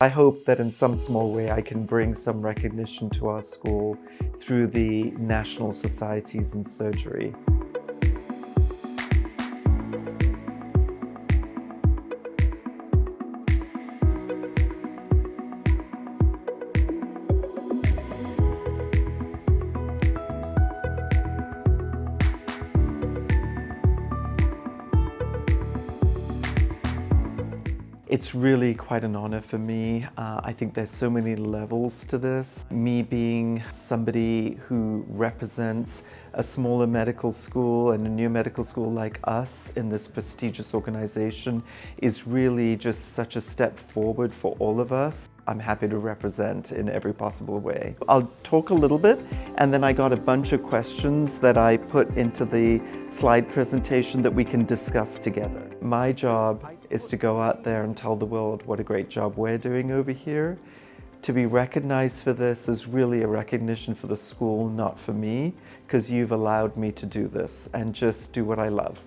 I hope that in some small way I can bring some recognition to our school through the National Societies in Surgery. It's really quite an honor for me. I think there's so many levels to this. Me being somebody who represents a smaller medical school and a new medical school like us in this prestigious organization is really just such a step forward for all of us. I'm happy to represent in every possible way. I'll talk a little bit, and then I got a bunch of questions that I put into the slide presentation that we can discuss together. My job is to go out there and tell the world what a great job we're doing over here. To be recognized for this is really a recognition for the school, not for me, because you've allowed me to do this and just do what I love.